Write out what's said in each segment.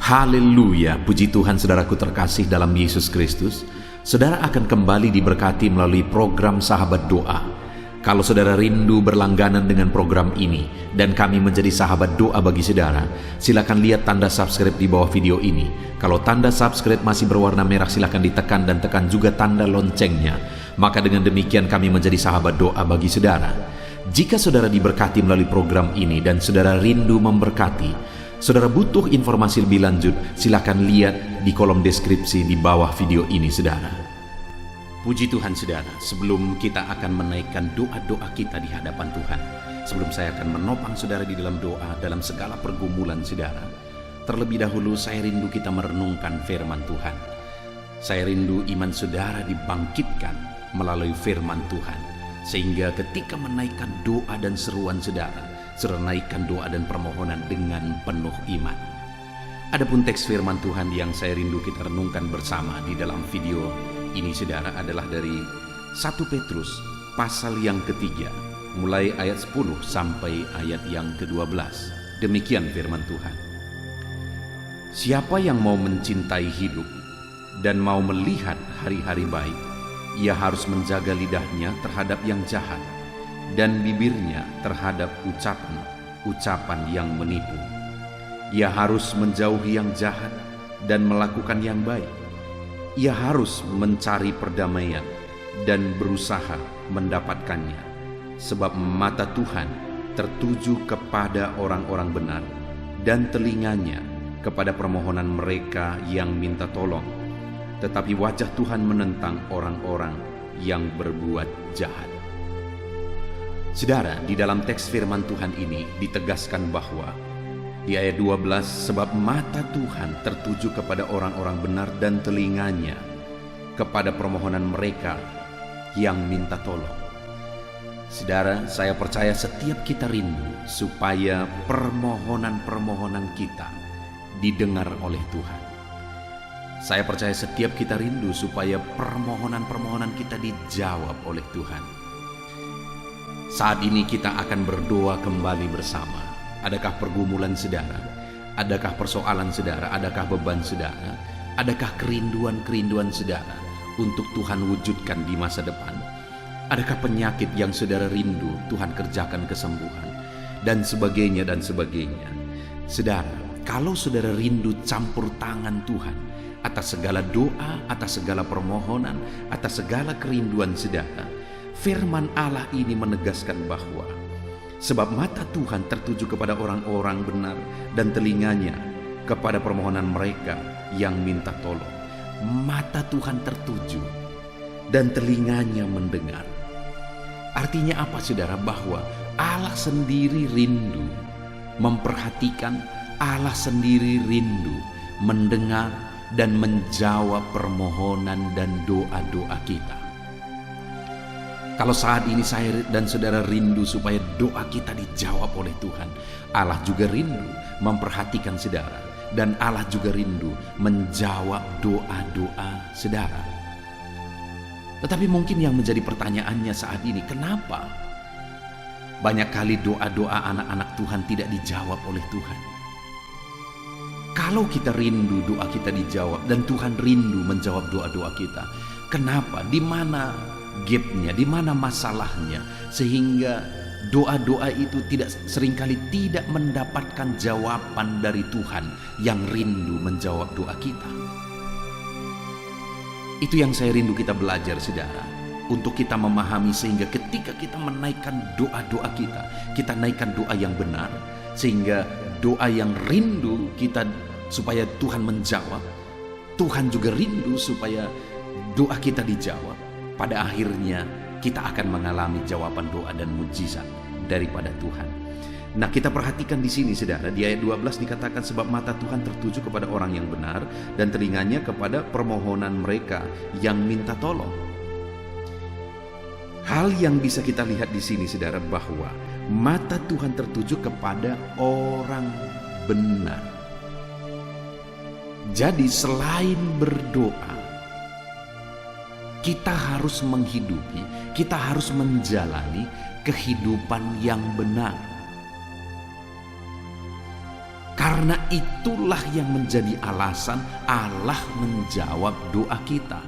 Haleluya, puji Tuhan saudaraku terkasih dalam Yesus Kristus. Saudara akan kembali diberkati melalui program Sahabat Doa. Kalau saudara rindu berlangganan dengan program ini dan kami menjadi sahabat doa bagi saudara, silakan lihat tanda subscribe di bawah video ini. Kalau tanda subscribe masih berwarna merah, silakan ditekan dan tekan juga tanda loncengnya. Maka dengan demikian kami menjadi sahabat doa bagi saudara. Jika saudara diberkati melalui program ini dan saudara rindu memberkati, saudara butuh informasi lebih lanjut, silakan lihat di kolom deskripsi di bawah video ini saudara. Puji Tuhan saudara, sebelum kita akan menaikkan doa-doa kita di hadapan Tuhan, sebelum saya akan menopang saudara di dalam doa dalam segala pergumulan saudara, terlebih dahulu saya rindu kita merenungkan firman Tuhan. Saya rindu iman saudara dibangkitkan melalui firman Tuhan, sehingga ketika menaikkan doa dan seruan saudara naikkan doa dan permohonan dengan penuh iman. Adapun teks firman Tuhan yang saya rindu kita renungkan bersama di dalam video ini saudara adalah dari 1 Petrus pasal yang ketiga, mulai ayat 10 sampai ayat yang ke-12. Demikian firman Tuhan. Siapa yang mau mencintai hidup dan mau melihat hari-hari baik, ia harus menjaga lidahnya terhadap yang jahat dan bibirnya terhadap ucapan yang menipu. Ia harus menjauhi yang jahat dan melakukan yang baik. Ia harus mencari perdamaian dan berusaha mendapatkannya, sebab mata Tuhan tertuju kepada orang-orang benar dan telinganya kepada permohonan mereka yang minta tolong. Tetapi wajah Tuhan menentang orang-orang yang berbuat jahat. Saudara, di dalam teks firman Tuhan ini ditegaskan bahwa di ayat 12, sebab mata Tuhan tertuju kepada orang-orang benar dan telinganya kepada permohonan mereka yang minta tolong. Saudara, saya percaya setiap kita rindu supaya permohonan-permohonan kita didengar oleh Tuhan. Saya percaya setiap kita rindu supaya permohonan-permohonan kita dijawab oleh Tuhan. Saat ini kita akan berdoa kembali bersama. Adakah pergumulan saudara? Adakah persoalan saudara? Adakah beban saudara? Adakah kerinduan-kerinduan saudara untuk Tuhan wujudkan di masa depan? Adakah penyakit yang saudara rindu Tuhan kerjakan kesembuhan? Dan sebagainya dan sebagainya. Saudara, kalau saudara rindu campur tangan Tuhan atas segala doa, atas segala permohonan, atas segala kerinduan saudara, firman Allah ini menegaskan bahwa sebab mata Tuhan tertuju kepada orang-orang benar dan telinganya kepada permohonan mereka yang minta tolong. Mata Tuhan tertuju dan telinganya mendengar. Artinya apa saudara? Bahwa Allah sendiri rindu memperhatikan, Allah sendiri rindu mendengar dan menjawab permohonan dan doa-doa kita. Kalau saat ini saya dan saudara rindu supaya doa kita dijawab oleh Tuhan, Allah juga rindu memperhatikan saudara, dan Allah juga rindu menjawab doa-doa saudara. Tetapi mungkin yang menjadi pertanyaannya saat ini, kenapa banyak kali doa-doa anak-anak Tuhan tidak dijawab oleh Tuhan? Kalau kita rindu doa kita dijawab dan Tuhan rindu menjawab doa-doa kita, kenapa? Di mana gapnya, di mana masalahnya, sehingga doa-doa itu seringkali tidak mendapatkan jawaban dari Tuhan yang rindu menjawab doa kita? Itu yang saya rindu kita belajar saudara, untuk kita memahami, sehingga ketika kita menaikkan doa-doa kita naikkan doa yang benar, sehingga doa yang rindu kita supaya Tuhan menjawab, Tuhan juga rindu supaya doa kita dijawab. Pada akhirnya kita akan mengalami jawaban doa dan mujizat daripada Tuhan. Nah, kita perhatikan di sini saudara, di ayat 12 dikatakan sebab mata Tuhan tertuju kepada orang yang benar dan telinganya kepada permohonan mereka yang minta tolong. Hal yang bisa kita lihat di sini saudara, bahwa mata Tuhan tertuju kepada orang benar. Jadi selain berdoa, kita harus menghidupi, kita harus menjalani kehidupan yang benar. Karena itulah yang menjadi alasan Allah menjawab doa kita.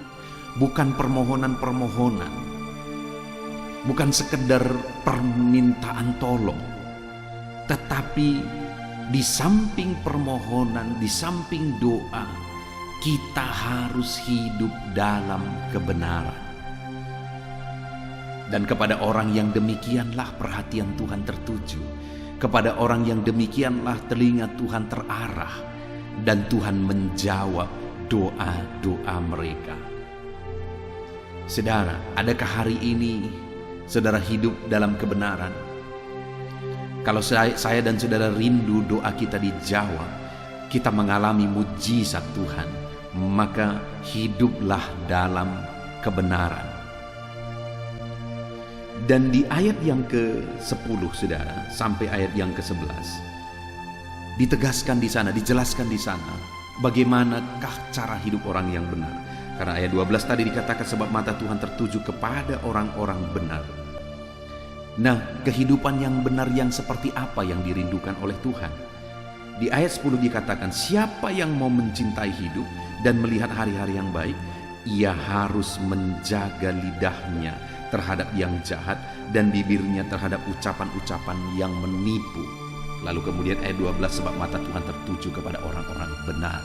Bukan permohonan-permohonan, bukan sekedar permintaan tolong, tetapi di samping permohonan, di samping doa, kita harus hidup dalam kebenaran. Dan kepada orang yang demikianlah perhatian Tuhan tertuju. Kepada orang yang demikianlah telinga Tuhan terarah. Dan Tuhan menjawab doa-doa mereka. Saudara, adakah hari ini saudara hidup dalam kebenaran? Kalau saya dan saudara rindu doa kita dijawab, kita mengalami mujizat Tuhan, maka hiduplah dalam kebenaran. Dan di ayat yang ke-10 saudara sampai ayat yang ke-11 ditegaskan di sana, dijelaskan di sana bagaimanakah cara hidup orang yang benar. Karena ayat 12 tadi dikatakan sebab mata Tuhan tertuju kepada orang-orang benar. Nah, kehidupan yang benar yang seperti apa yang dirindukan oleh Tuhan? Di ayat 10 dikatakan, siapa yang mau mencintai hidup dan melihat hari-hari yang baik, ia harus menjaga lidahnya terhadap yang jahat dan bibirnya terhadap ucapan-ucapan yang menipu. Lalu kemudian ayat 12, sebab mata Tuhan tertuju kepada orang-orang benar.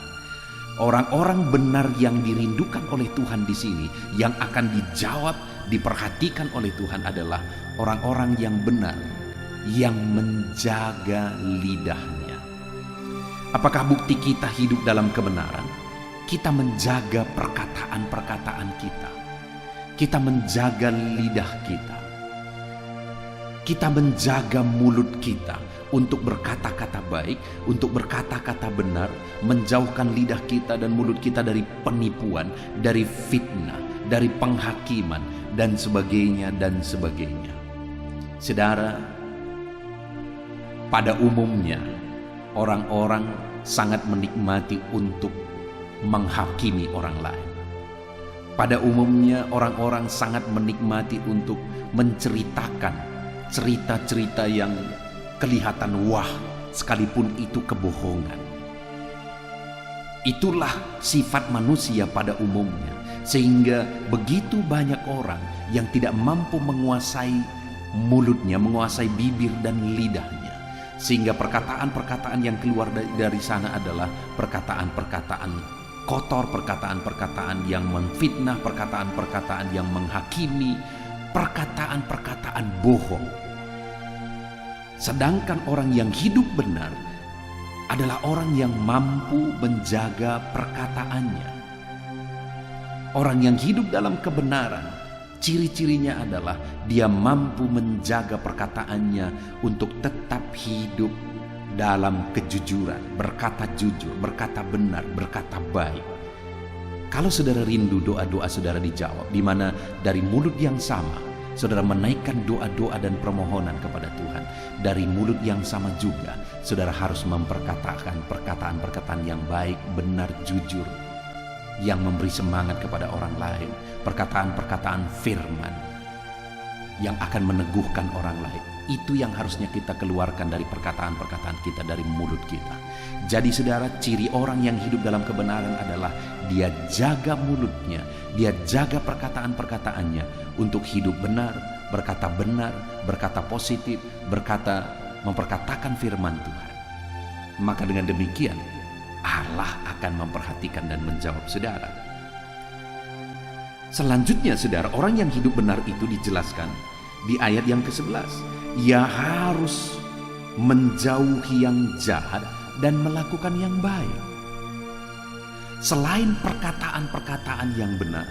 Orang-orang benar yang dirindukan oleh Tuhan di sini, yang akan dijawab, diperhatikan oleh Tuhan adalah orang-orang yang benar, yang menjaga lidahnya. Apakah bukti kita hidup dalam kebenaran? Kita menjaga perkataan-perkataan kita. Kita menjaga lidah kita. Kita menjaga mulut kita untuk berkata-kata baik, untuk berkata-kata benar, menjauhkan lidah kita dan mulut kita dari penipuan, dari fitnah, dari penghakiman, dan sebagainya, dan sebagainya. Saudara, pada umumnya orang-orang sangat menikmati untuk menghakimi orang lain. Pada umumnya orang-orang sangat menikmati untuk menceritakan cerita-cerita yang kelihatan wah, sekalipun itu kebohongan. Itulah sifat manusia pada umumnya, sehingga begitu banyak orang yang tidak mampu menguasai mulutnya, menguasai bibir dan lidahnya, sehingga perkataan-perkataan yang keluar dari sana adalah perkataan-perkataan kotor, perkataan-perkataan yang menfitnah, perkataan-perkataan yang menghakimi, perkataan-perkataan bohong. Sedangkan orang yang hidup benar adalah orang yang mampu menjaga perkataannya. Orang yang hidup dalam kebenaran, ciri-cirinya adalah dia mampu menjaga perkataannya untuk tetap hidup dalam kejujuran, berkata jujur, berkata benar, berkata baik. Kalau saudara rindu doa-doa saudara dijawab, di mana dari mulut yang sama saudara menaikkan doa-doa dan permohonan kepada Tuhan, dari mulut yang sama juga saudara harus memperkatakan perkataan-perkataan yang baik, benar, jujur, yang memberi semangat kepada orang lain, perkataan-perkataan firman yang akan meneguhkan orang lain. Itu yang harusnya kita keluarkan dari perkataan-perkataan kita, dari mulut kita. Jadi saudara, ciri orang yang hidup dalam kebenaran adalah dia jaga mulutnya, dia jaga perkataan-perkataannya untuk hidup benar, berkata positif, memperkatakan firman Tuhan. Maka dengan demikian Allah akan memperhatikan dan menjawab saudara. Selanjutnya saudara, orang yang hidup benar itu dijelaskan di ayat yang ke-11. Ia harus menjauhi yang jahat dan melakukan yang baik. Selain perkataan-perkataan yang benar,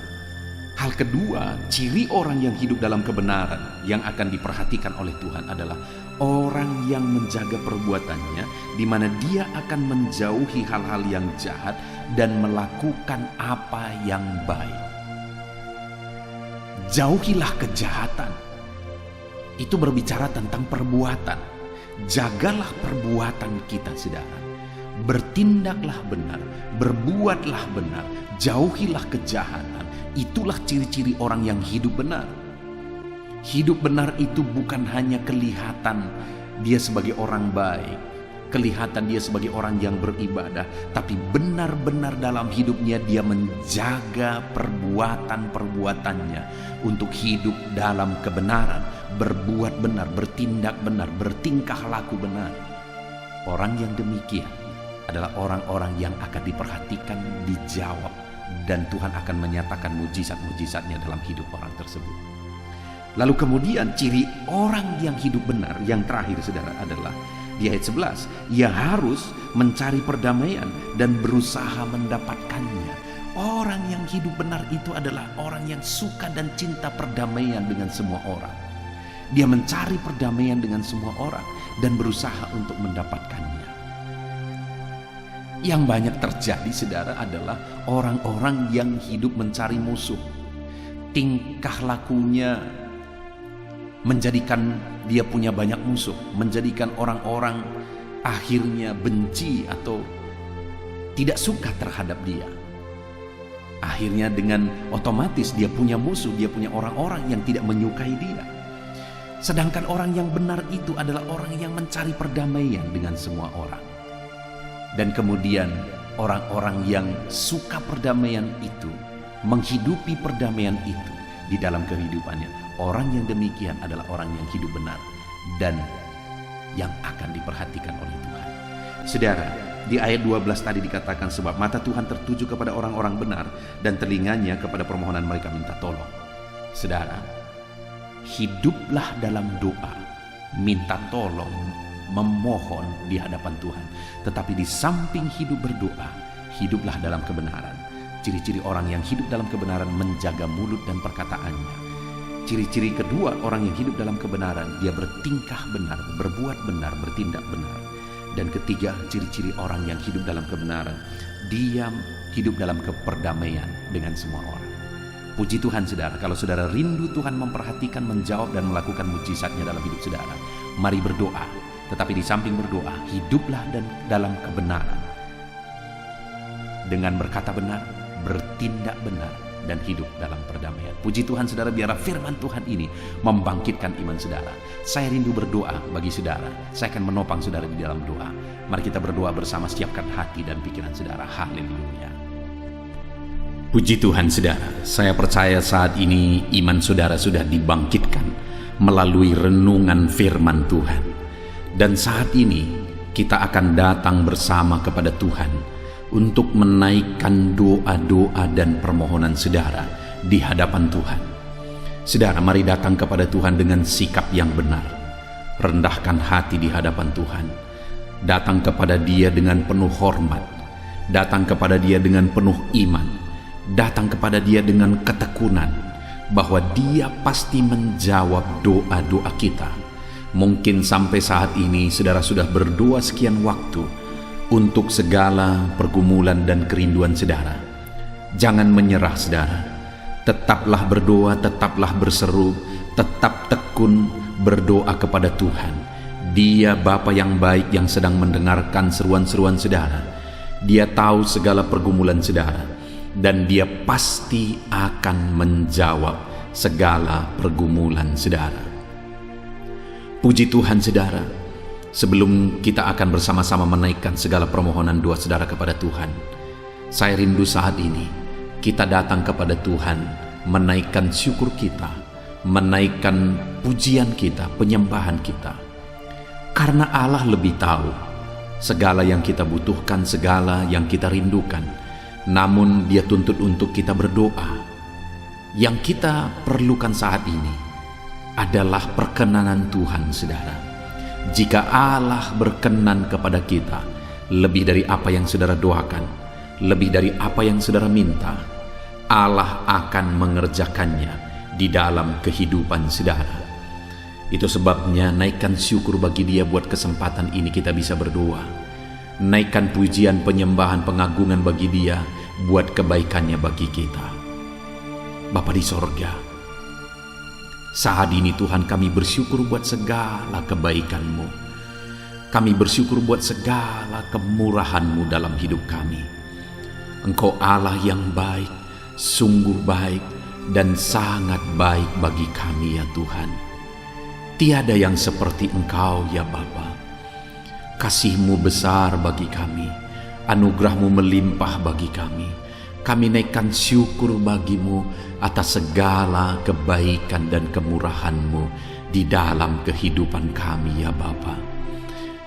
hal kedua, ciri orang yang hidup dalam kebenaran yang akan diperhatikan oleh Tuhan adalah orang yang menjaga perbuatannya, di mana dia akan menjauhi hal-hal yang jahat dan melakukan apa yang baik. Jauhilah kejahatan. Itu berbicara tentang perbuatan. Jagalah perbuatan kita, saudara. Bertindaklah benar, berbuatlah benar, jauhilah kejahatan. Itulah ciri-ciri orang yang hidup benar. Hidup benar itu bukan hanya kelihatan dia sebagai orang baik, kelihatan dia sebagai orang yang beribadah, tapi benar-benar dalam hidupnya dia menjaga perbuatan-perbuatannya untuk hidup dalam kebenaran, berbuat benar, bertindak benar, bertingkah laku benar. Orang yang demikian adalah orang-orang yang akan diperhatikan, dijawab, dan Tuhan akan menyatakan mujizat-mujizatnya dalam hidup orang tersebut. Lalu kemudian ciri orang yang hidup benar yang terakhir, saudara, adalah di ayat 11, ia harus mencari perdamaian dan berusaha mendapatkannya. Orang yang hidup benar itu adalah orang yang suka dan cinta perdamaian dengan semua orang. Dia mencari perdamaian dengan semua orang dan berusaha untuk mendapatkannya. Yang banyak terjadi, saudara, adalah orang-orang yang hidup mencari musuh. Tingkah lakunya menjadikan dia punya banyak musuh, menjadikan orang-orang akhirnya benci atau tidak suka terhadap dia. Akhirnya dengan otomatis dia punya musuh, dia punya orang-orang yang tidak menyukai dia. Sedangkan orang yang benar itu adalah orang yang mencari perdamaian dengan semua orang. Dan kemudian orang-orang yang suka perdamaian itu, menghidupi perdamaian itu di dalam kehidupannya. Orang yang demikian adalah orang yang hidup benar dan yang akan diperhatikan oleh Tuhan. Saudara, di ayat 12 tadi dikatakan, sebab mata Tuhan tertuju kepada orang-orang benar dan telinganya kepada permohonan mereka minta tolong. Saudara, hiduplah dalam doa, minta tolong, memohon di hadapan Tuhan. Tetapi di samping hidup berdoa, hiduplah dalam kebenaran. Ciri-ciri orang yang hidup dalam kebenaran menjaga mulut dan perkataannya. Ciri-ciri kedua orang yang hidup dalam kebenaran, dia bertingkah benar, berbuat benar, bertindak benar. Dan ketiga, ciri-ciri orang yang hidup dalam kebenaran, dia hidup dalam keperdamaian dengan semua orang. Puji Tuhan, saudara, kalau saudara rindu Tuhan memperhatikan, menjawab, dan melakukan mujizatnya dalam hidup saudara, mari berdoa. Tetapi di samping berdoa, hiduplah dan dalam kebenaran. Dengan berkata benar, bertindak benar, dan hidup dalam perdamaian. Puji Tuhan, saudara, biarlah firman Tuhan ini membangkitkan iman saudara. Saya rindu berdoa bagi saudara. Saya akan menopang saudara di dalam doa. Mari kita berdoa bersama, siapkan hati dan pikiran saudara. Haleluya. Puji Tuhan, saudara. Saya percaya saat ini iman saudara sudah dibangkitkan melalui renungan firman Tuhan. Dan saat ini kita akan datang bersama kepada Tuhan untuk menaikkan doa-doa dan permohonan saudara di hadapan Tuhan. Saudara, mari datang kepada Tuhan dengan sikap yang benar. Rendahkan hati di hadapan Tuhan. Datang kepada Dia dengan penuh hormat. Datang kepada Dia dengan penuh iman. Datang kepada Dia dengan ketekunan bahwa Dia pasti menjawab doa-doa kita. Mungkin sampai saat ini saudara sudah berdoa sekian waktu untuk segala pergumulan dan kerinduan saudara. Jangan menyerah, saudara. Tetaplah berdoa, tetaplah berseru, tetap tekun berdoa kepada Tuhan. Dia Bapa yang baik yang sedang mendengarkan seruan-seruan saudara. Dia tahu segala pergumulan saudara, dan Dia pasti akan menjawab segala pergumulan saudara. Puji Tuhan, saudara. Sebelum kita akan bersama-sama menaikkan segala permohonan doa saudara kepada Tuhan, saya rindu saat ini kita datang kepada Tuhan, menaikkan syukur kita, menaikkan pujian kita, penyembahan kita. Karena Allah lebih tahu segala yang kita butuhkan, segala yang kita rindukan. Namun Dia tuntut untuk kita berdoa. Yang kita perlukan saat ini adalah perkenanan Tuhan, saudara. Jika Allah berkenan kepada kita lebih dari apa yang saudara doakan, lebih dari apa yang saudara minta, Allah akan mengerjakannya di dalam kehidupan saudara. Itu sebabnya naikkan syukur bagi Dia buat kesempatan ini kita bisa berdoa. Naikkan pujian, penyembahan, pengagungan bagi Dia buat kebaikannya bagi kita. Bapa di sorga, saat ini Tuhan, kami bersyukur buat segala kebaikan-Mu. Kami bersyukur buat segala kemurahan-Mu dalam hidup kami. Engkau Allah yang baik, sungguh baik, dan sangat baik bagi kami ya Tuhan. Tiada yang seperti Engkau ya Bapa. Kasih-Mu besar bagi kami, anugerah-Mu melimpah bagi kami. Kami naikkan syukur bagi-Mu atas segala kebaikan dan kemurahan-Mu di dalam kehidupan kami ya Bapa.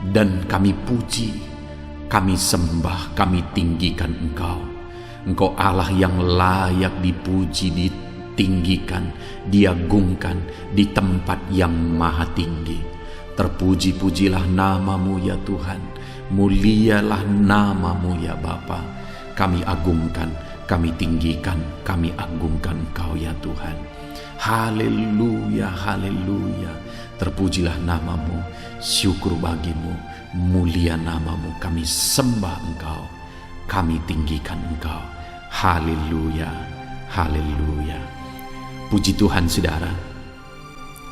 Dan kami puji, kami sembah, kami tinggikan Engkau. Engkau Allah yang layak dipuji, ditinggikan, diagungkan di tempat yang maha tinggi. Terpuji-pujilah nama-Mu ya Tuhan, mulialah nama-Mu ya Bapa. Kami agungkan, kami tinggikan, kami agungkan Engkau ya Tuhan. Haleluya, haleluya. Terpujilah nama-Mu, syukur bagi-Mu, mulia nama-Mu. Kami sembah Engkau, kami tinggikan Engkau. Haleluya, haleluya. Puji Tuhan saudara.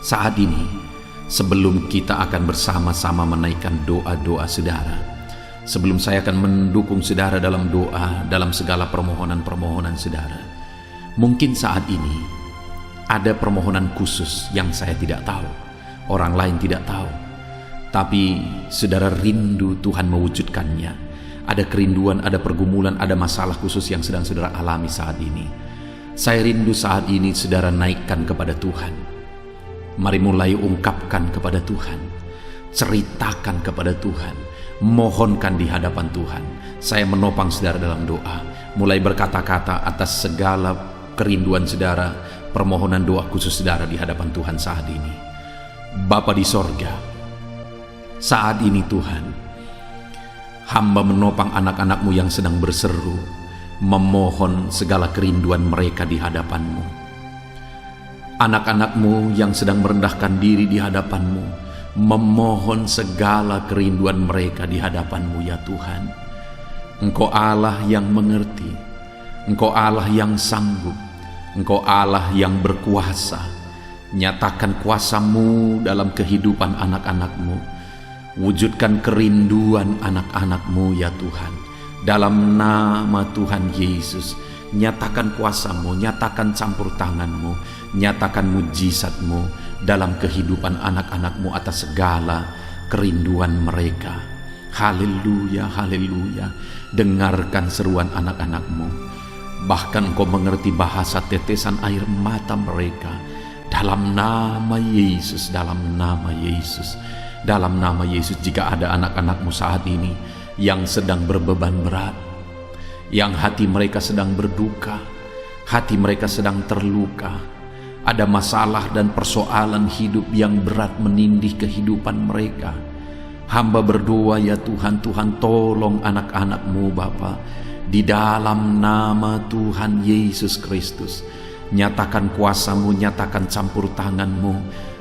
Saat ini, sebelum kita akan bersama-sama menaikkan doa-doa saudara, sebelum saya akan mendukung saudara dalam doa, dalam segala permohonan-permohonan saudara, mungkin saat ini ada permohonan khusus yang saya tidak tahu, orang lain tidak tahu, tapi saudara rindu Tuhan mewujudkannya. Ada kerinduan, ada pergumulan, ada masalah khusus yang sedang saudara alami saat ini. Saya rindu saat ini saudara naikkan kepada Tuhan. Mari mulai ungkapkan kepada Tuhan, ceritakan kepada Tuhan, mohonkan di hadapan Tuhan. Saya menopang saudara dalam doa, mulai berkata-kata atas segala kerinduan saudara, permohonan doa khusus saudara di hadapan Tuhan saat ini. Bapa di sorga, saat ini Tuhan, hamba menopang anak-anak-Mu yang sedang berseru, memohon segala kerinduan mereka di hadapan-Mu. Anak-anak-Mu yang sedang merendahkan diri di hadapan-Mu, memohon segala kerinduan mereka di hadapan-Mu ya Tuhan. Engkau Allah yang mengerti, Engkau Allah yang sanggup, Engkau Allah yang berkuasa. Nyatakan kuasa-Mu dalam kehidupan anak-anak-Mu. Wujudkan kerinduan anak-anak-Mu ya Tuhan. Dalam nama Tuhan Yesus, nyatakan kuasa-Mu, nyatakan campur tangan-Mu, nyatakan mujizat-Mu dalam kehidupan anak-anak-Mu atas segala kerinduan mereka. Haleluya, haleluya. Dengarkan seruan anak-anak-Mu. Bahkan Engkau mengerti bahasa tetesan air mata mereka. Dalam nama Yesus, dalam nama Yesus, dalam nama Yesus. Jika ada anak-anak-Mu saat ini yang sedang berbeban berat, yang hati mereka sedang berduka, hati mereka sedang terluka, ada masalah dan persoalan hidup yang berat menindih kehidupan mereka, hamba berdoa ya Tuhan, Tuhan tolong anak-anak-Mu Bapa. Di dalam nama Tuhan Yesus Kristus, nyatakan kuasa-Mu, nyatakan campur tangan-Mu,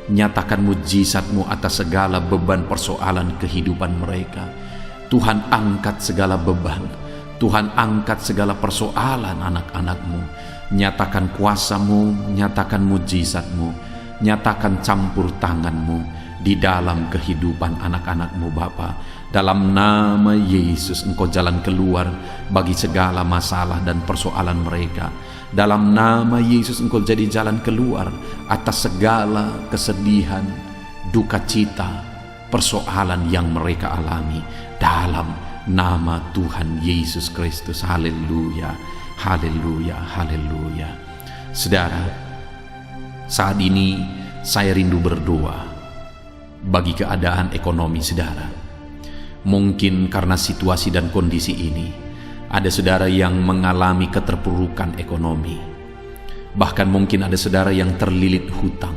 nyatakan mujizat-Mu atas segala beban persoalan kehidupan mereka. Tuhan angkat segala beban, Tuhan angkat segala persoalan anak-anak-Mu. Nyatakan kuasa-Mu, nyatakan mujizat-Mu, nyatakan campur tangan-Mu di dalam kehidupan anak-anak-Mu Bapa. Dalam nama Yesus Engkau jalan keluar bagi segala masalah dan persoalan mereka. Dalam nama Yesus Engkau jadi jalan keluar atas segala kesedihan, duka cita, persoalan yang mereka alami. Dalam nama Tuhan Yesus Kristus. Haleluya, haleluya, haleluya. Saudara, saat ini saya rindu berdoa bagi keadaan ekonomi saudara. Mungkin karena situasi dan kondisi ini, ada saudara yang mengalami keterpurukan ekonomi. Bahkan mungkin ada saudara yang terlilit hutang.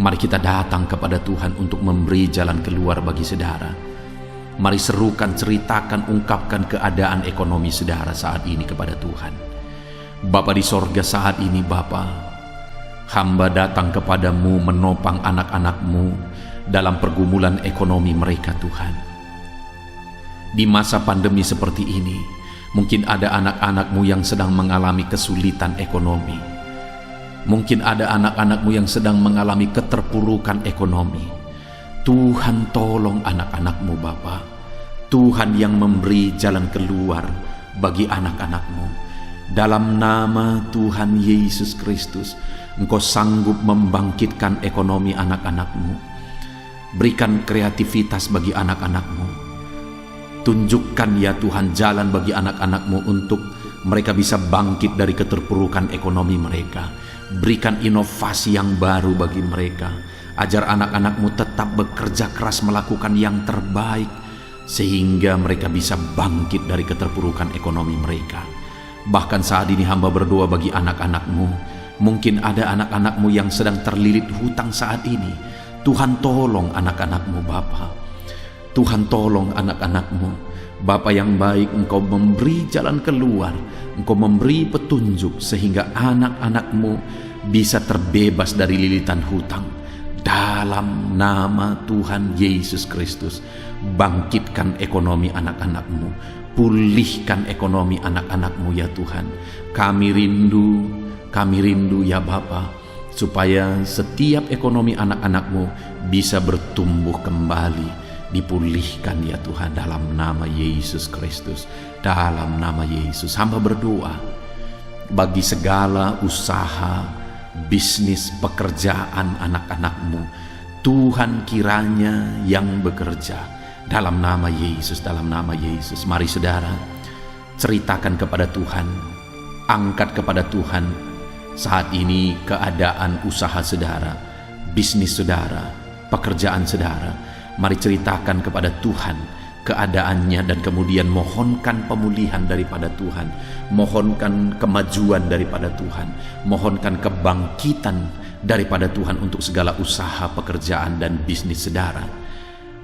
Mari kita datang kepada Tuhan untuk memberi jalan keluar bagi saudara. Mari serukan, ceritakan, ungkapkan keadaan ekonomi saudara saat ini kepada Tuhan. Bapa di sorga, saat ini Bapa, hamba datang kepadamu menopang anak-anak-Mu dalam pergumulan ekonomi mereka Tuhan. Di masa pandemi seperti ini, mungkin ada anak-anak-Mu yang sedang mengalami kesulitan ekonomi. Mungkin ada anak-anak-Mu yang sedang mengalami keterpurukan ekonomi. Tuhan tolong anak-anak-Mu Bapa. Tuhan yang memberi jalan keluar bagi anak-anak-Mu. Dalam nama Tuhan Yesus Kristus, Engkau sanggup membangkitkan ekonomi anak-anak-Mu. Berikan kreativitas bagi anak-anak-Mu. Tunjukkan ya Tuhan jalan bagi anak-anak-Mu untuk mereka bisa bangkit dari keterpurukan ekonomi mereka. Berikan inovasi yang baru bagi mereka. Ajar anak-anak-Mu tetap bekerja keras melakukan yang terbaik, sehingga mereka bisa bangkit dari keterpurukan ekonomi mereka. Bahkan saat ini hamba berdoa bagi anak-anak-Mu. Mungkin ada anak-anak-Mu yang sedang terlilit hutang saat ini. Tuhan tolong anak-anak-Mu Bapa. Tuhan tolong anak-anak-Mu. Bapa yang baik, Engkau memberi jalan keluar, Engkau memberi petunjuk sehingga anak-anak-Mu bisa terbebas dari lilitan hutang. Dalam nama Tuhan Yesus Kristus, bangkitkan ekonomi anak-anak-Mu, pulihkan ekonomi anak-anak-Mu ya Tuhan. Kami rindu ya Bapa, supaya setiap ekonomi anak-anak-Mu bisa bertumbuh kembali, dipulihkan ya Tuhan, dalam nama Yesus Kristus. Dalam nama Yesus hamba berdoa bagi segala usaha, bisnis, pekerjaan anak-anak-Mu. Tuhan kiranya yang bekerja dalam nama Yesus, dalam nama Yesus. Mari saudara, ceritakan kepada Tuhan, angkat kepada Tuhan saat ini keadaan usaha saudara, bisnis saudara, pekerjaan saudara. Mari ceritakan kepada Tuhan keadaannya dan kemudian mohonkan pemulihan daripada Tuhan, mohonkan kemajuan daripada Tuhan, mohonkan kebangkitan daripada Tuhan untuk segala usaha, pekerjaan dan bisnis saudara.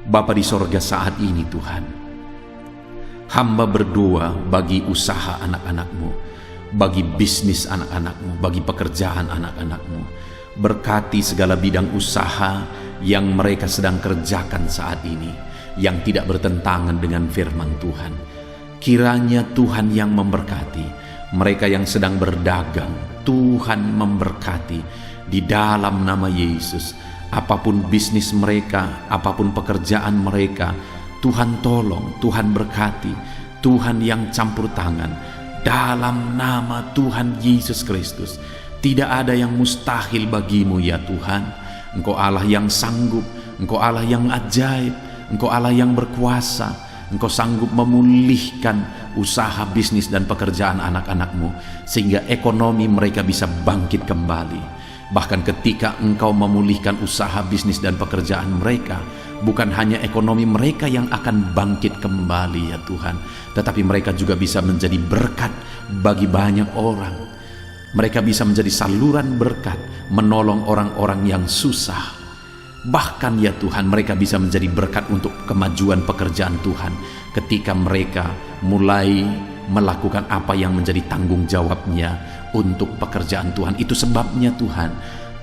Bapa di sorga, saat ini Tuhan, hamba berdoa bagi usaha anak-anak-Mu, bagi bisnis anak-anak-Mu, bagi pekerjaan anak-anak-Mu. Berkati segala bidang usaha yang mereka sedang kerjakan saat ini, yang tidak bertentangan dengan firman Tuhan. Kiranya Tuhan yang memberkati mereka yang sedang berdagang. Tuhan memberkati di dalam nama Yesus. Apapun bisnis mereka, apapun pekerjaan mereka, Tuhan tolong, Tuhan berkati, Tuhan yang campur tangan. Dalam nama Tuhan Yesus Kristus, tidak ada yang mustahil bagimu ya Tuhan. Engkau Allah yang sanggup, Engkau Allah yang ajaib, Engkau Allah yang berkuasa. Engkau sanggup memulihkan usaha, bisnis dan pekerjaan anak-anak-Mu, sehingga ekonomi mereka bisa bangkit kembali. Bahkan ketika Engkau memulihkan usaha, bisnis dan pekerjaan mereka, bukan hanya ekonomi mereka yang akan bangkit kembali ya Tuhan, tetapi mereka juga bisa menjadi berkat bagi banyak orang. Mereka bisa menjadi saluran berkat, menolong orang-orang yang susah. Bahkan ya Tuhan, mereka bisa menjadi berkat untuk kemajuan pekerjaan Tuhan ketika mereka mulai melakukan apa yang menjadi tanggung jawabnya untuk pekerjaan Tuhan. Itu sebabnya Tuhan,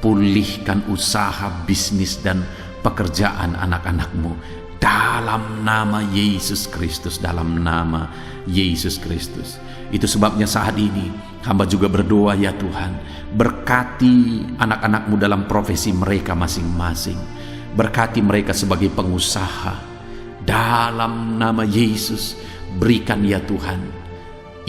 pulihkan usaha, bisnis dan pekerjaan anak-anak-Mu dalam nama Yesus Kristus, dalam nama Yesus Kristus. Itu sebabnya saat ini hamba juga berdoa ya Tuhan, berkati anak-anak-Mu dalam profesi mereka masing-masing. Berkati mereka sebagai pengusaha. Dalam nama Yesus, berikan ya Tuhan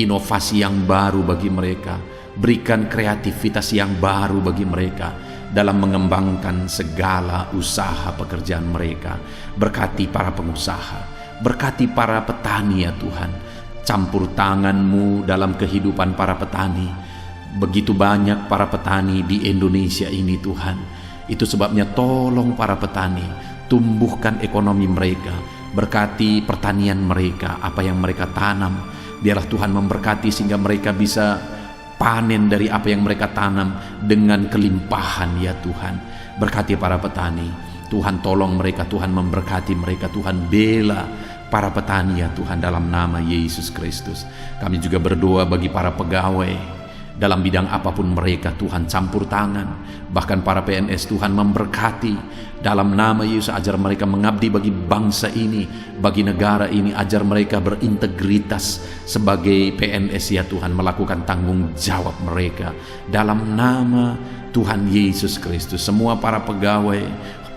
inovasi yang baru bagi mereka. Berikan kreativitas yang baru bagi mereka dalam mengembangkan segala usaha pekerjaan mereka. Berkati para pengusaha, berkati para petani ya Tuhan. Campur tangan-Mu dalam kehidupan para petani. Begitu banyak para petani di Indonesia ini Tuhan. Itu sebabnya tolong para petani, tumbuhkan ekonomi mereka. Berkati pertanian mereka, apa yang mereka tanam. Biarlah Tuhan memberkati sehingga mereka bisa panen dari apa yang mereka tanam dengan kelimpahan ya Tuhan. Berkati para petani, Tuhan tolong mereka, Tuhan memberkati mereka, Tuhan bela para petani ya Tuhan, dalam nama Yesus Kristus. Kami juga berdoa bagi para pegawai dalam bidang apapun mereka, Tuhan campur tangan. Bahkan para PNS Tuhan memberkati dalam nama Yesus. Ajar mereka mengabdi bagi bangsa ini, bagi negara ini. Ajar mereka berintegritas sebagai PNS ya Tuhan, melakukan tanggung jawab mereka dalam nama Tuhan Yesus Kristus. Semua para pegawai,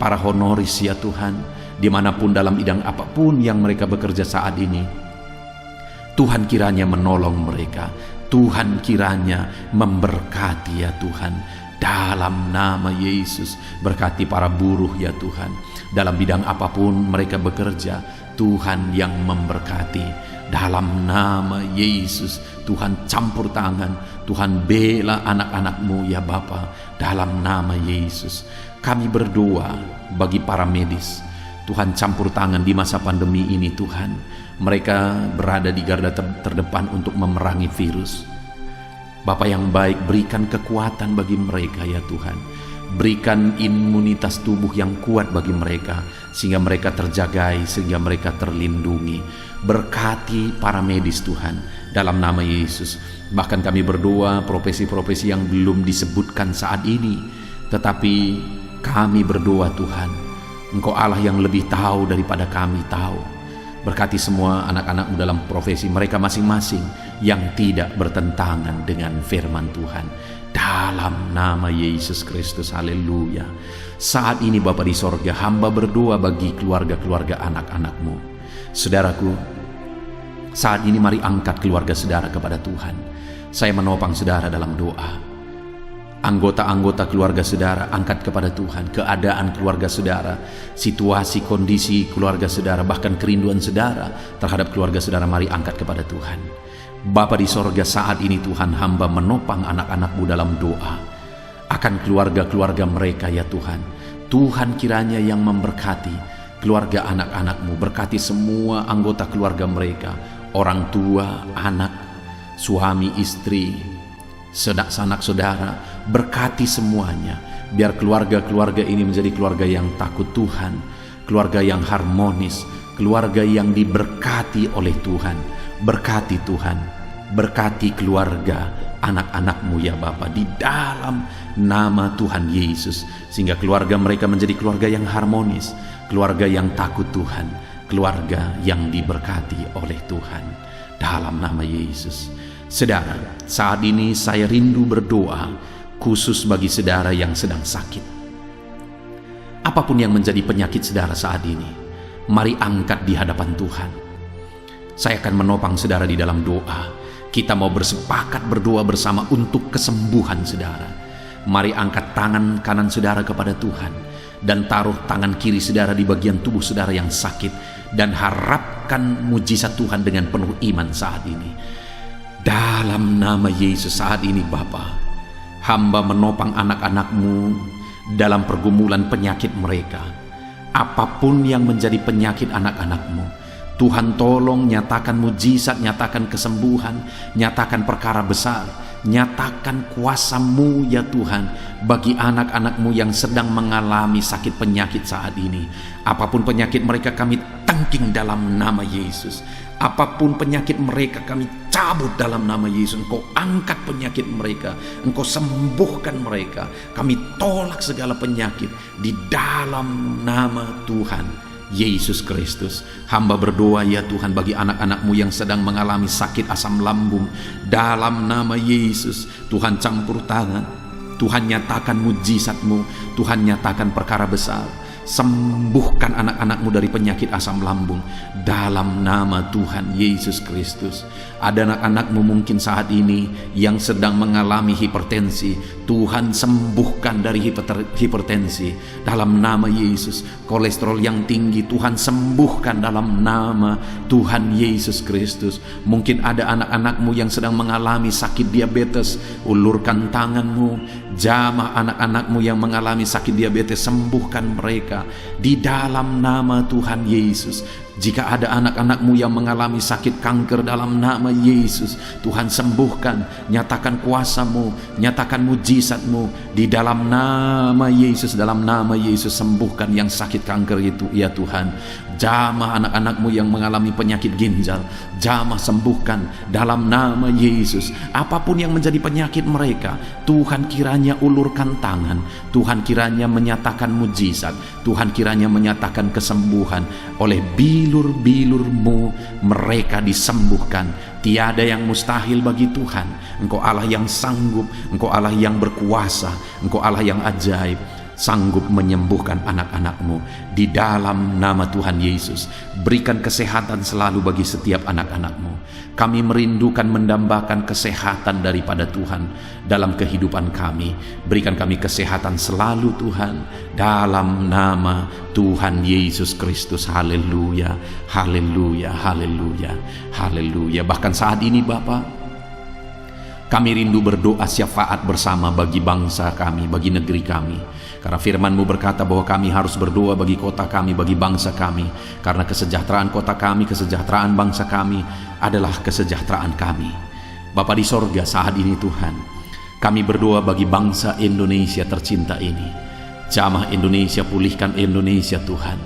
para honoris ya Tuhan, dimanapun dalam bidang apapun yang mereka bekerja saat ini, Tuhan kiranya menolong mereka, Tuhan kiranya memberkati ya Tuhan, dalam nama Yesus. Berkati para buruh ya Tuhan, dalam bidang apapun mereka bekerja, Tuhan yang memberkati. Dalam nama Yesus, Tuhan campur tangan, Tuhan bela anak-anak-Mu ya Bapa. Dalam nama Yesus, kami berdoa bagi para medis. Tuhan campur tangan di masa pandemi ini Tuhan. Mereka berada di garda terdepan untuk memerangi virus. Bapa yang baik, berikan kekuatan bagi mereka ya Tuhan. Berikan imunitas tubuh yang kuat bagi mereka, sehingga mereka terjagai, sehingga mereka terlindungi. Berkati para medis Tuhan, dalam nama Yesus. Bahkan kami berdoa profesi-profesi yang belum disebutkan saat ini, tetapi kami berdoa Tuhan, Engkau Allah yang lebih tahu daripada kami tahu. Berkati semua anak-anak-Mu dalam profesi mereka masing-masing yang tidak bertentangan dengan firman Tuhan. Dalam nama Yesus Kristus, haleluya. Saat ini Bapa di sorga, hamba berdoa bagi keluarga-keluarga anak-anak-Mu. Saudaraku, saat ini mari angkat keluarga saudara kepada Tuhan. Saya menopang saudara dalam doa. Anggota-anggota keluarga saudara angkat kepada Tuhan. Keadaan keluarga saudara, situasi, kondisi keluarga saudara, bahkan kerinduan saudara terhadap keluarga saudara, mari angkat kepada Tuhan. Bapa di sorga, saat ini Tuhan, hamba menopang anak-anak-Mu dalam doa akan keluarga-keluarga mereka ya Tuhan. Tuhan kiranya yang memberkati keluarga anak-anak-Mu. Berkati semua anggota keluarga mereka, orang tua, anak, suami, istri, sanak saudara. Berkati semuanya, biar keluarga-keluarga ini menjadi keluarga yang takut Tuhan, keluarga yang harmonis, keluarga yang diberkati oleh Tuhan. Berkati Tuhan, berkati keluarga anak-anak-Mu ya Bapa, di dalam nama Tuhan Yesus, sehingga keluarga mereka menjadi keluarga yang harmonis, keluarga yang takut Tuhan, keluarga yang diberkati oleh Tuhan, dalam nama Yesus. Saudara, saat ini saya rindu berdoa khusus bagi saudara yang sedang sakit. Apapun yang menjadi penyakit saudara saat ini, mari angkat di hadapan Tuhan. Saya akan menopang saudara di dalam doa. Kita mau bersepakat berdoa bersama untuk kesembuhan saudara. Mari angkat tangan kanan saudara kepada Tuhan dan taruh tangan kiri saudara di bagian tubuh saudara yang sakit, dan harapkan mujizat Tuhan dengan penuh iman saat ini. Dalam nama Yesus, saat ini Bapa, hamba menopang anak-anak-Mu dalam pergumulan penyakit mereka. Apapun yang menjadi penyakit anak-anak-Mu, Tuhan tolong nyatakan mujizat, nyatakan kesembuhan, nyatakan perkara besar, nyatakan kuasa-Mu ya Tuhan bagi anak-anak-Mu yang sedang mengalami sakit penyakit saat ini. Apapun penyakit mereka, kami tangking dalam nama Yesus. Apapun penyakit mereka, kami cabut dalam nama Yesus. Engkau angkat penyakit mereka, Engkau sembuhkan mereka. Kami tolak segala penyakit di dalam nama Tuhan Yesus Kristus. Hamba berdoa ya Tuhan bagi anak-anak-Mu yang sedang mengalami sakit asam lambung. Dalam nama Yesus, Tuhan campur tangan, Tuhan nyatakan mujizat-Mu, Tuhan nyatakan perkara besar. Sembuhkan anak-anak-Mu dari penyakit asam lambung dalam nama Tuhan Yesus Kristus. Ada anak-anak-Mu mungkin saat ini yang sedang mengalami hipertensi. Tuhan sembuhkan dari hipertensi dalam nama Yesus. Kolesterol yang tinggi, Tuhan sembuhkan dalam nama Tuhan Yesus Kristus. Mungkin ada anak-anak-Mu yang sedang mengalami sakit diabetes. Ulurkan tangan-Mu, jamah anak-anak-Mu yang mengalami sakit diabetes, sembuhkan mereka di dalam nama Tuhan Yesus. Jika ada anak-anak-Mu yang mengalami sakit kanker, dalam nama Yesus, Tuhan sembuhkan, nyatakan kuasa-Mu, nyatakan mujizat-Mu di dalam nama Yesus. Dalam nama Yesus, sembuhkan yang sakit kanker itu ya Tuhan. Jamah anak-anak-Mu yang mengalami penyakit ginjal, jamah sembuhkan dalam nama Yesus. Apapun yang menjadi penyakit mereka, Tuhan kiranya ulurkan tangan, Tuhan kiranya menyatakan mujizat, Tuhan kiranya menyatakan kesembuhan. Oleh bilur-bilur-Mu mereka disembuhkan. Tiada yang mustahil bagi Tuhan. Engkau Allah yang sanggup, Engkau Allah yang berkuasa, Engkau Allah yang ajaib. sanggup menyembuhkan anak-anak-Mu. Di dalam nama Tuhan Yesus, berikan kesehatan selalu bagi setiap anak-anak-Mu. Kami merindukan mendambakan kesehatan daripada Tuhan dalam kehidupan kami. Berikan kami kesehatan selalu Tuhan, dalam nama Tuhan Yesus Kristus. Haleluya, haleluya, haleluya, haleluya. Bahkan saat ini Bapa, kami rindu berdoa syafaat bersama bagi bangsa kami, bagi negeri kami. Karena firman-Mu berkata bahwa kami harus berdoa bagi kota kami, bagi bangsa kami. Karena kesejahteraan kota kami, kesejahteraan bangsa kami adalah kesejahteraan kami. Bapa di sorga, saat ini Tuhan, kami berdoa bagi bangsa Indonesia tercinta ini. Jamah Indonesia, pulihkan Indonesia Tuhan.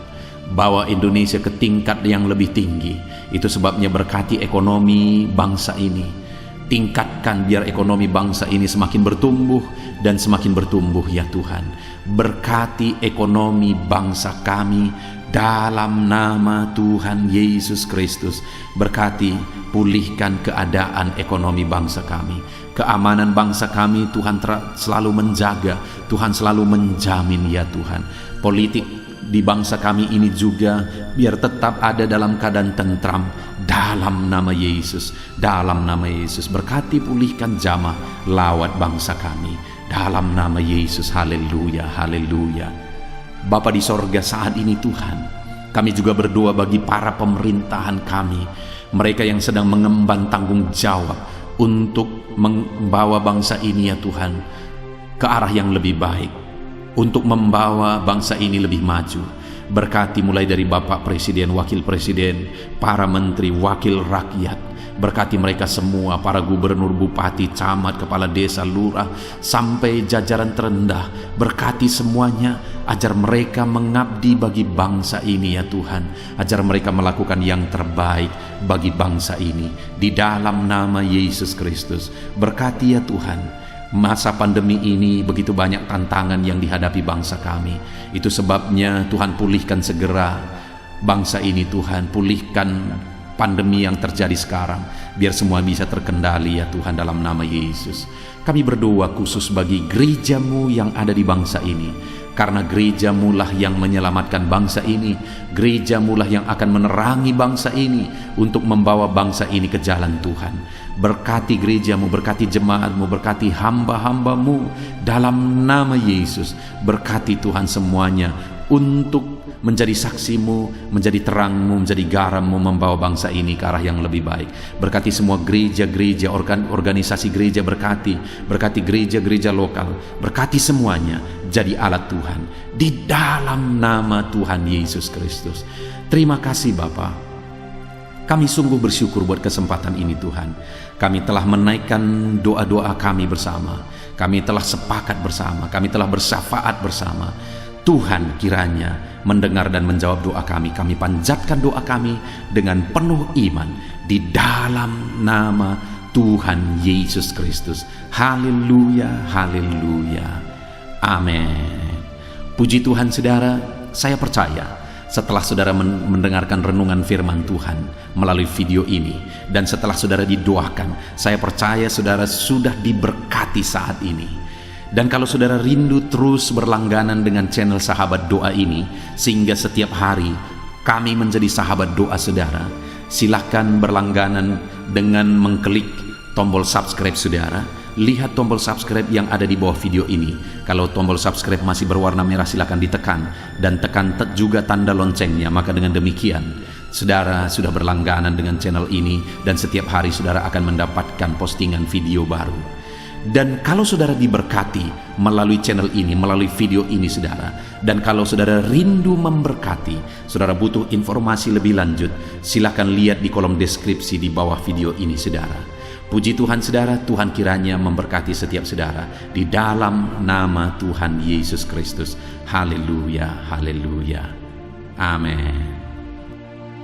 Bawa Indonesia ke tingkat yang lebih tinggi. Itu sebabnya berkati ekonomi bangsa ini. Tingkatkan biar ekonomi bangsa ini semakin bertumbuh dan semakin bertumbuh ya Tuhan. Berkati ekonomi bangsa kami dalam nama Tuhan Yesus Kristus. Berkati, pulihkan keadaan ekonomi bangsa kami. Keamanan bangsa kami Tuhan selalu menjaga, Tuhan selalu menjamin ya Tuhan. Politik di bangsa kami ini juga biar tetap ada dalam keadaan tentram. Dalam nama Yesus, dalam nama Yesus, berkati pulihkan jamah lawat bangsa kami. Dalam nama Yesus, haleluya, haleluya. Bapa di sorga, saat ini Tuhan, kami juga berdoa bagi para pemerintahan kami, mereka yang sedang mengemban tanggung jawab untuk membawa bangsa ini ya Tuhan ke arah yang lebih baik, untuk membawa bangsa ini lebih maju. Berkati mulai dari Bapak Presiden, Wakil Presiden, para menteri, wakil rakyat. Berkati mereka semua, para gubernur, bupati, camat, kepala desa, lurah, sampai jajaran terendah. Berkati semuanya, ajar mereka mengabdi bagi bangsa ini ya Tuhan. Ajar mereka melakukan yang terbaik bagi bangsa ini. Di dalam nama Yesus Kristus, berkati ya Tuhan. Masa pandemi ini begitu banyak tantangan yang dihadapi bangsa kami. Itu sebabnya Tuhan pulihkan segera bangsa ini Tuhan. Pulihkan pandemi yang terjadi sekarang, biar semua bisa terkendali ya Tuhan dalam nama Yesus. Kami berdoa khusus bagi gereja-Mu yang ada di bangsa ini. Karena gereja-Mu lah yang menyelamatkan bangsa ini. Gereja-Mu lah yang akan menerangi bangsa ini untuk membawa bangsa ini ke jalan Tuhan. Berkati gereja-Mu, berkati jemaat-Mu, berkati hamba-hamba-Mu dalam nama Yesus. Berkati Tuhan semuanya untuk menjadi saksi-Mu, menjadi terang-Mu, menjadi garam-Mu, membawa bangsa ini ke arah yang lebih baik. Berkati semua gereja-gereja, organisasi gereja, berkati gereja-gereja lokal, berkati semuanya jadi alat Tuhan di dalam nama Tuhan Yesus Kristus. Terima kasih Bapa. Kami sungguh bersyukur buat kesempatan ini Tuhan. Kami telah menaikkan doa-doa kami bersama. Kami telah sepakat bersama. Kami telah bersyafaat bersama. Tuhan kiranya mendengar dan menjawab doa kami. Kami panjatkan doa kami dengan penuh iman di dalam nama Tuhan Yesus Kristus. Haleluya, haleluya. Amin. Puji Tuhan saudara, saya percaya setelah saudara mendengarkan renungan firman Tuhan melalui video ini, dan setelah saudara didoakan, saya percaya saudara sudah diberkati saat ini. Dan kalau saudara rindu terus berlangganan dengan channel Sahabat Doa ini, sehingga setiap hari kami menjadi sahabat doa saudara, silahkan berlangganan dengan mengklik tombol subscribe saudara. Lihat tombol subscribe yang ada di bawah video ini. Kalau tombol subscribe masih berwarna merah, silakan ditekan, dan tekan juga tanda loncengnya. Maka dengan demikian saudara sudah berlangganan dengan channel ini, dan setiap hari saudara akan mendapatkan postingan video baru. Dan kalau saudara diberkati melalui channel ini, melalui video ini saudara, dan kalau saudara rindu memberkati, saudara butuh informasi lebih lanjut, silakan lihat di kolom deskripsi di bawah video ini saudara. Puji Tuhan saudara, Tuhan kiranya memberkati setiap saudara di dalam nama Tuhan Yesus Kristus. Haleluya, haleluya. Amin.